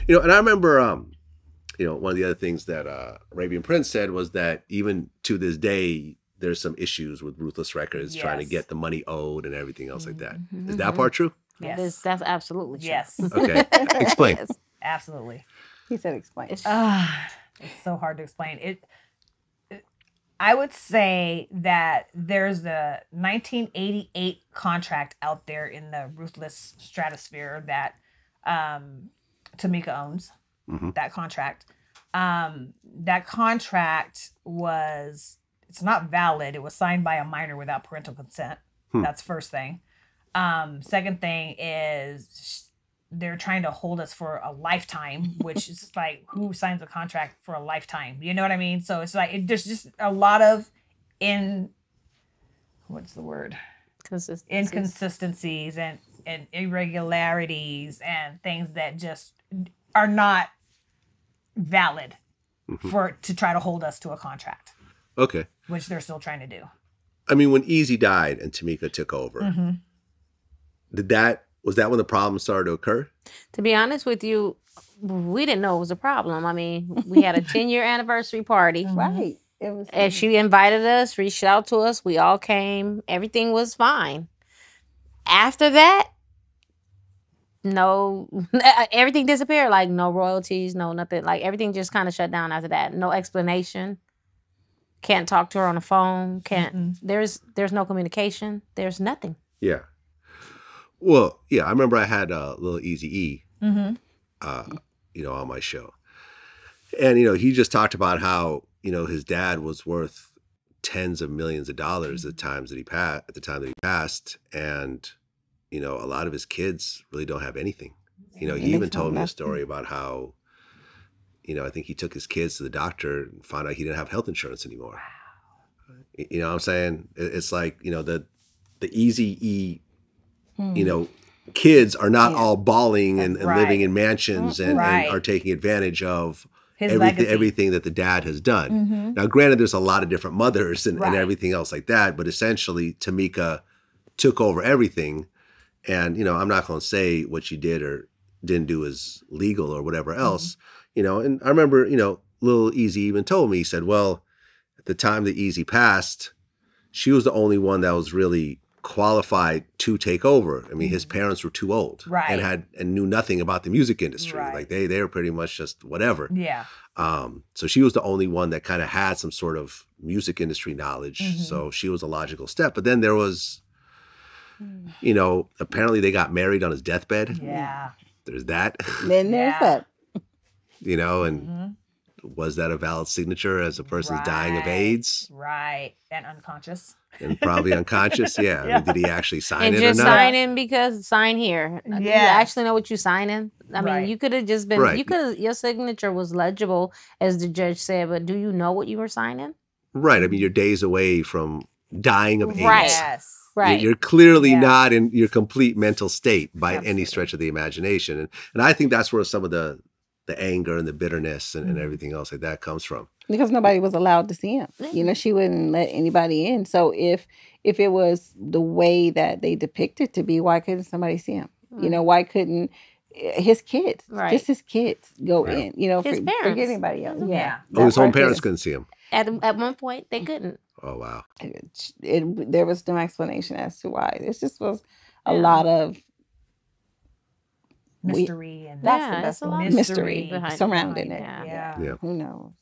And I remember, one of the other things that Arabian Prince said was that even to this day, there's some issues with Ruthless Records trying to get the money owed and everything else like that. Is that part true? Yes. That's absolutely true. Yes. Okay. Explain. Yes. Absolutely. He said explain. It's so hard to explain. I would say that there's a 1988 contract out there in the Ruthless stratosphere that Tomica owns. That contract. That contract it's not valid. It was signed by a minor without parental consent. That's first thing. Second thing is they're trying to hold us for a lifetime, which is like, who signs a contract for a lifetime? You know what I mean? So it's like, there's just a lot of inconsistencies and irregularities and things that just are not valid to try to hold us to a contract. Okay. Which they're still trying to do. I mean, when Eazy died and Tomica took over, was that when the problem started to occur? To be honest with you, we didn't know it was a problem. I mean, we had a 10-year anniversary party. Right. It was. And she invited us, reached out to us. We all came. Everything was fine. After that, no, everything disappeared. Like no royalties, no nothing. Like everything just kind of shut down after that. No explanation. Can't talk to her on the phone. There's no communication. There's nothing. Yeah. Well, yeah, I remember I had a little Eazy-E, on my show. And, he just talked about how, his dad was worth tens of millions of dollars at the time that he passed. And, a lot of his kids really don't have anything. He even told me a story about how, I think he took his kids to the doctor and found out he didn't have health insurance anymore. You know what I'm saying? It's like, the Eazy-E, kids are not all balling and living in mansions and are taking advantage of everything that the dad has done. Now, granted, there's a lot of different mothers and everything else like that, but essentially Tomica took over everything. And, I'm not going to say what she did or didn't do is legal or whatever else, and I remember, little Eazy even told me, he said, well, at the time that Eazy passed, she was the only one that was really qualified to take over. I mean, his parents were too old and knew nothing about the music industry. Like they were pretty much just whatever. Yeah. So she was the only one that kind of had some sort of music industry knowledge. So she was a logical step. But then there was, apparently they got married on his deathbed. Yeah. There's that. Then there's that. And was that a valid signature as a person's dying of AIDS? Right. And unconscious. And probably unconscious, yeah. I mean, did he actually sign it or not? And just sign in because sign here. Yeah. You actually know what you're signing. I mean, you could have just been, your signature was legible, as the judge said, but do you know what you were signing? Right. I mean, you're days away from dying of AIDS. Yes. Right. You're clearly not in your complete mental state by any stretch of the imagination. And I think that's where some of the anger and the bitterness and everything else like that comes from. Because nobody was allowed to see him. She wouldn't let anybody in. So if it was the way that they depicted to be, why couldn't somebody see him? Why couldn't his kids, just his kids go in? His parents. Forget anybody else. Yeah. Oh, his own parents couldn't see him. At one point, they couldn't. Oh, wow. There was no explanation as to why. It just was a lot of mystery that's the best one. Mystery surrounding it. Yeah. Who knows?